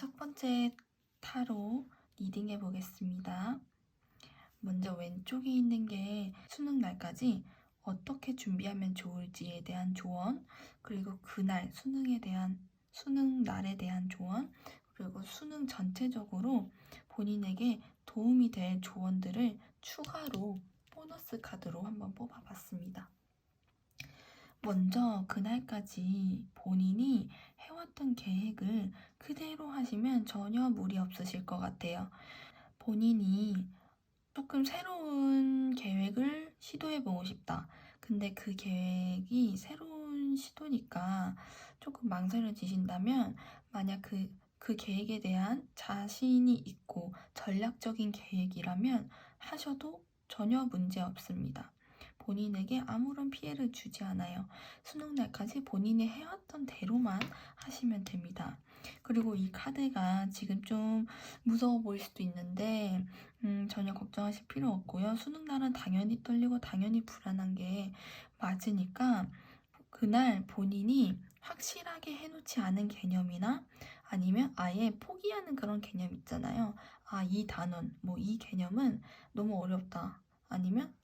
첫 번째 타로 리딩해 보겠습니다. 먼저 왼쪽에 있는 게 수능 날까지 어떻게 준비하면 좋을지에 대한 조언, 그리고 그날 수능 날에 대한 조언, 그리고 수능 전체적으로 본인에게 도움이 될 조언들을 추가로 보너스 카드로 한번 뽑아봤습니다. 먼저 그날까지 본인이 해왔던 계획을 그대로 하시면 전혀 무리 없으실 것 같아요. 본인이 조금 새로운 계획을 시도해보고 싶다. 근데 그 계획이 새로운 시도니까 조금 망설여지신다면, 만약 그 계획에 대한 자신이 있고 전략적인 계획이라면 하셔도 전혀 문제 없습니다. 본인에게 아무런 피해를 주지 않아요. 수능 날까지 본인이 해왔던 대로만 하시면 됩니다. 그리고 이 카드가 지금 좀 무서워 보일 수도 있는데 전혀 걱정하실 필요 없고요. 수능 날은 당연히 떨리고 당연히 불안한 게 맞으니까, 그날 본인이 확실하게 해놓지 않은 개념이나 아니면 아예 포기하는 그런 개념 있잖아요. 이 단원, 이 개념은 너무 어렵다. 아니면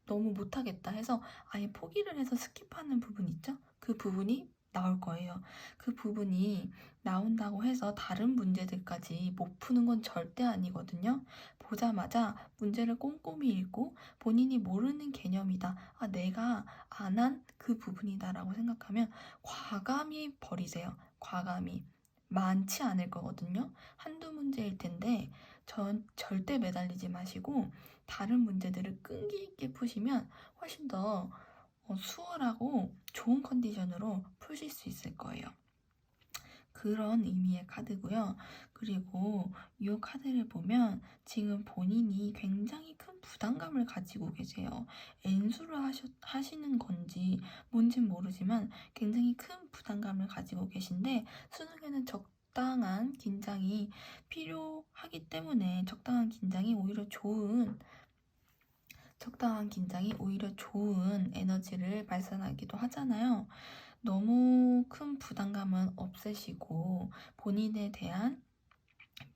너무 못하겠다 해서 아예 포기를 해서 스킵하는 부분 있죠? 그 부분이 나올 거예요. 그 부분이 나온다고 해서 다른 문제들까지 못 푸는 건 절대 아니거든요. 보자마자 문제를 꼼꼼히 읽고 본인이 모르는 개념이다. 내가 안 한 그 부분이다라고 생각하면 과감히 버리세요. 과감히. 많지 않을 거거든요. 한두 문제일 텐데 절대 매달리지 마시고 다른 문제들을 끈기 있게 푸시면 훨씬 더 수월하고 좋은 컨디션으로 푸실 수 있을 거예요. 그런 의미의 카드고요. 그리고 이 카드를 보면 지금 본인이 굉장히 큰 부담감을 가지고 계세요. N수를 하시는 건지 뭔진 모르지만 굉장히 큰 부담감을 가지고 계신데, 수능에는 적당한 긴장이 필요하기 때문에 적당한 긴장이 오히려 좋은 에너지를 발산하기도 하잖아요. 너무 큰 부담감은 없애시고 본인에 대한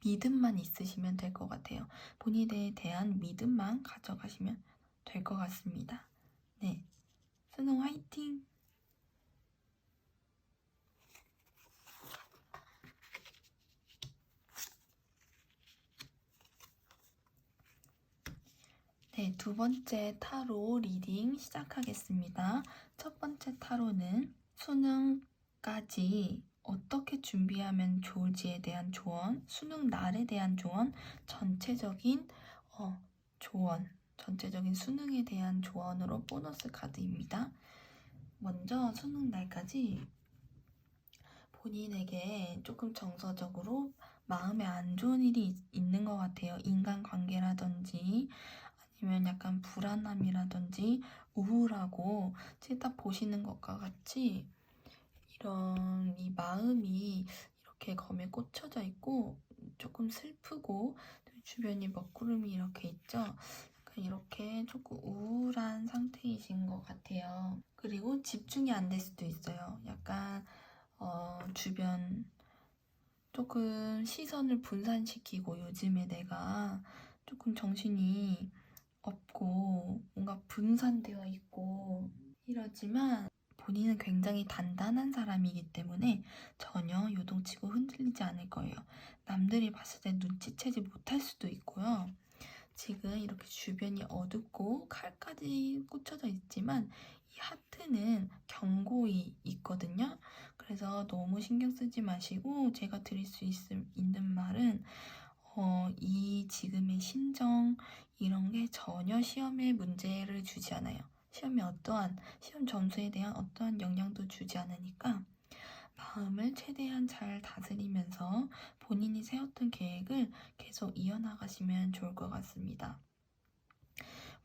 믿음만 있으시면 될 것 같아요. 본인에 대한 믿음만 가져가시면 될 것 같습니다. 네, 수능 화이팅! 네, 두 번째 타로 리딩 시작하겠습니다. 첫 번째 타로는 수능까지 어떻게 준비하면 좋을지에 대한 조언, 수능 날에 대한 조언, 전체적인 수능에 대한 조언으로 보너스 카드입니다. 먼저 수능 날까지 본인에게 조금 정서적으로 마음에 안 좋은 일이 있는 것 같아요. 인간관계라든지 아니면 약간 불안함이라든지 우울하고 지금 딱 보시는 것과 같이 이 마음이 이렇게 검에 꽂혀져 있고 조금 슬프고 주변이 먹구름이 이렇게 있죠. 약간 이렇게 조금 우울한 상태이신 것 같아요. 그리고 집중이 안 될 수도 있어요. 약간 주변 조금 시선을 분산시키고, 요즘에 내가 조금 정신이 없고 뭔가 분산되어 있고 이러지만 본인은 굉장히 단단한 사람이기 때문에 전혀 요동치고 흔들리지 않을 거예요. 남들이 봤을 때 눈치채지 못할 수도 있고요. 지금 이렇게 주변이 어둡고 칼까지 꽂혀져 있지만 이 하트는 경고이 있거든요. 그래서 너무 신경 쓰지 마시고, 제가 드릴 수 있는 말은 이 지금의 심정 이런 게 전혀 시험에 문제를 주지 않아요. 시험 점수에 대한 어떠한 영향도 주지 않으니까 마음을 최대한 잘 다스리면서 본인이 세웠던 계획을 계속 이어나가시면 좋을 것 같습니다.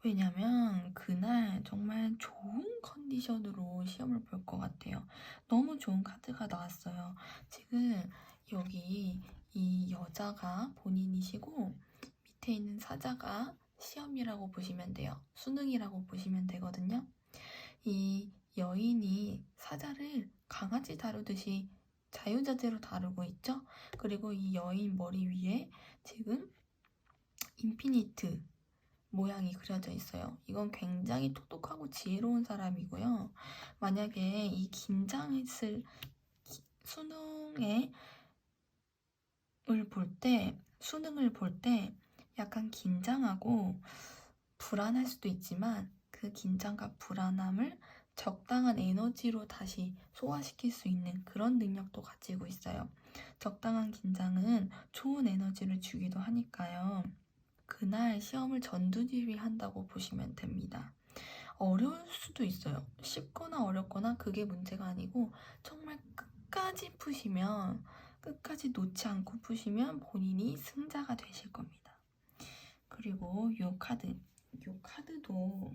왜냐면 그날 정말 좋은 컨디션으로 시험을 볼 것 같아요. 너무 좋은 카드가 나왔어요. 지금 여기 이 여자가 본인이시고 밑에 있는 사자가 시험이라고 보시면 돼요. 수능이라고 보시면 되거든요. 이 여인이 사자를 강아지 다루듯이 자유자재로 다루고 있죠. 그리고 이 여인 머리 위에 지금 인피니트 모양이 그려져 있어요. 이건 굉장히 똑똑하고 지혜로운 사람이고요. 만약에 이 긴장했을 수능을 볼 때 약간 긴장하고 불안할 수도 있지만 그 긴장과 불안함을 적당한 에너지로 다시 소화시킬 수 있는 그런 능력도 가지고 있어요. 적당한 긴장은 좋은 에너지를 주기도 하니까요. 그날 시험을 전두지휘한다고 보시면 됩니다. 어려울 수도 있어요. 쉽거나 어렵거나 그게 문제가 아니고 정말 끝까지 놓지 않고 푸시면 본인이 승자가 되실 겁니다. 그리고 이 카드도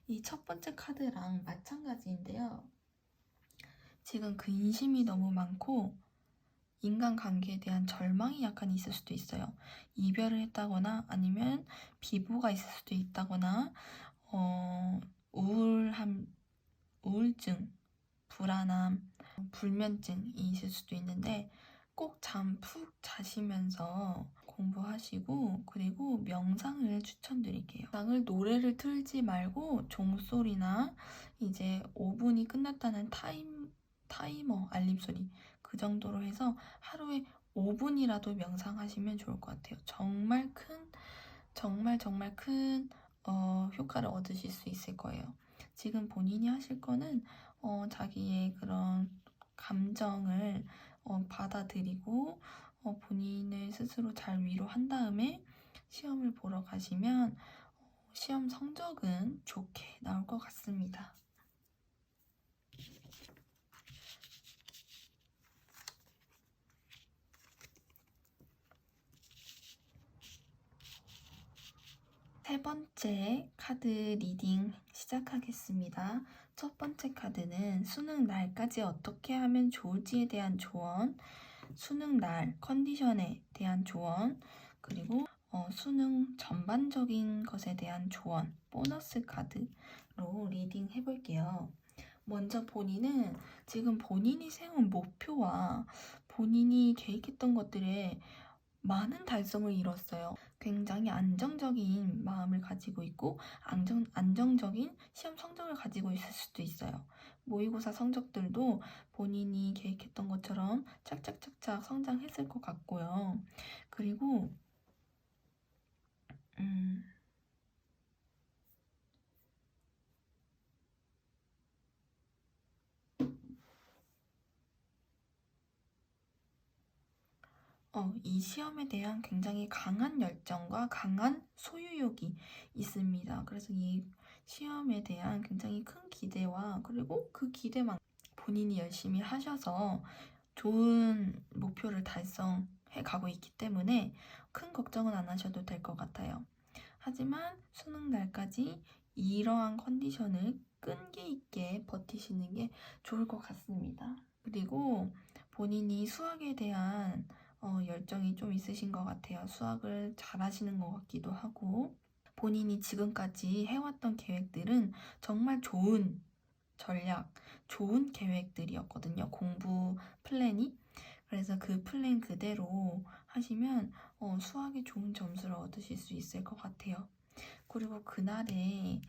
이 첫 번째 카드랑 마찬가지인데요. 지금 근심이 너무 많고 인간관계에 대한 절망이 약간 있을 수도 있어요. 이별을 했다거나 아니면 비보가 있을 수도 있다거나 우울증, 불안함, 불면증이 있을 수도 있는데 꼭 잠 푹 자시면서 공부하시고 그리고 명상을 추천드릴게요. 명상을 노래를 틀지 말고 종소리나 이제 5분이 끝났다는 타이머 알림소리 그 정도로 해서 하루에 5분이라도 명상하시면 좋을 것 같아요. 정말 큰 효과를 얻으실 수 있을 거예요. 지금 본인이 하실 거는 자기의 그런 감정을 받아들이고 본인을 스스로 잘 위로한 다음에 시험을 보러 가시면 시험 성적은 좋게 나올 것 같습니다. 세 번째 카드 리딩 시작하겠습니다. 첫 번째 카드는 수능 날까지 어떻게 하면 좋을지에 대한 조언, 수능 날 컨디션에 대한 조언, 그리고 수능 전반적인 것에 대한 조언, 보너스 카드로 리딩 해볼게요. 먼저 본인은 지금 본인이 세운 목표와 본인이 계획했던 것들에 많은 달성을 이뤘어요. 굉장히 안정적인 마음을 가지고 있고 안정적인 시험 성적을 가지고 있을 수도 있어요. 모의고사 성적들도 본인이 계획했던 것처럼 착착착착 성장했을 것 같고요. 그리고 이 시험에 대한 굉장히 강한 열정과 강한 소유욕이 있습니다. 그래서 이 시험에 대한 굉장히 큰 기대와 그리고 그 기대만큼 본인이 열심히 하셔서 좋은 목표를 달성해 가고 있기 때문에 큰 걱정은 안 하셔도 될 것 같아요. 하지만 수능 날까지 이러한 컨디션을 끈기 있게 버티시는 게 좋을 것 같습니다. 그리고 본인이 수학에 대한 열정이 좀 있으신 것 같아요. 수학을 잘하시는 것 같기도 하고 본인이 지금까지 해왔던 계획들은 정말 좋은 전략, 좋은 계획들이었거든요. 공부 플랜이. 그래서 그 플랜 그대로 하시면 수학에 좋은 점수를 얻으실 수 있을 것 같아요. 그리고 그날의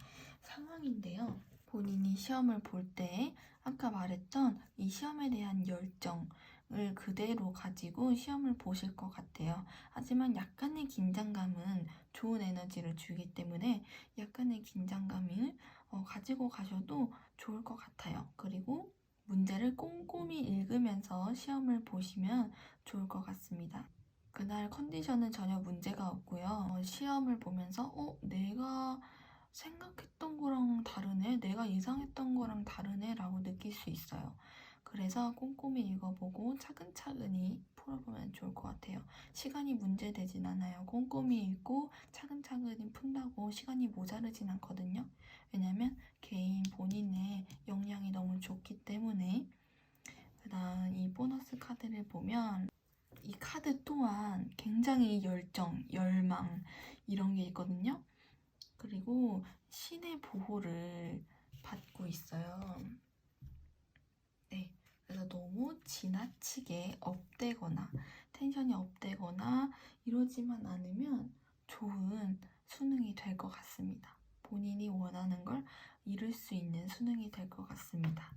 상황인데요. 본인이 시험을 볼 때 아까 말했던 이 시험에 대한 열정을 그대로 가지고 시험을 보실 것 같아요. 하지만 약간의 긴장감은 좋은 에너지를 주기 때문에 약간의 긴장감을 가지고 가셔도 좋을 것 같아요. 그리고 문제를 꼼꼼히 읽으면서 시험을 보시면 좋을 것 같습니다. 그날 컨디션은 전혀 문제가 없고요. 시험을 보면서 내가 생각했던 거랑 다르네, 내가 예상했던 거랑 다르네 라고 느낄 수 있어요. 그래서 꼼꼼히 읽어보고 차근차근히 풀어보면 좋을 것 같아요. 시간이 문제되진 않아요. 꼼꼼히 읽고 차근차근히 푼다고 시간이 모자르진 않거든요. 왜냐면 개인 본인의 역량이 너무 좋기 때문에. 그다음 이 보너스 카드를 보면 이 카드 또한 굉장히 열정, 열망 이런 게 있거든요. 그리고 신의 보호를 받고 있어요. 네, 그래서 너무 지나치게 업되거나 텐션이 업되거나 이러지만 않으면 좋은 수능이 될 것 같습니다. 본인이 원하는 걸 이룰 수 있는 수능이 될 것 같습니다.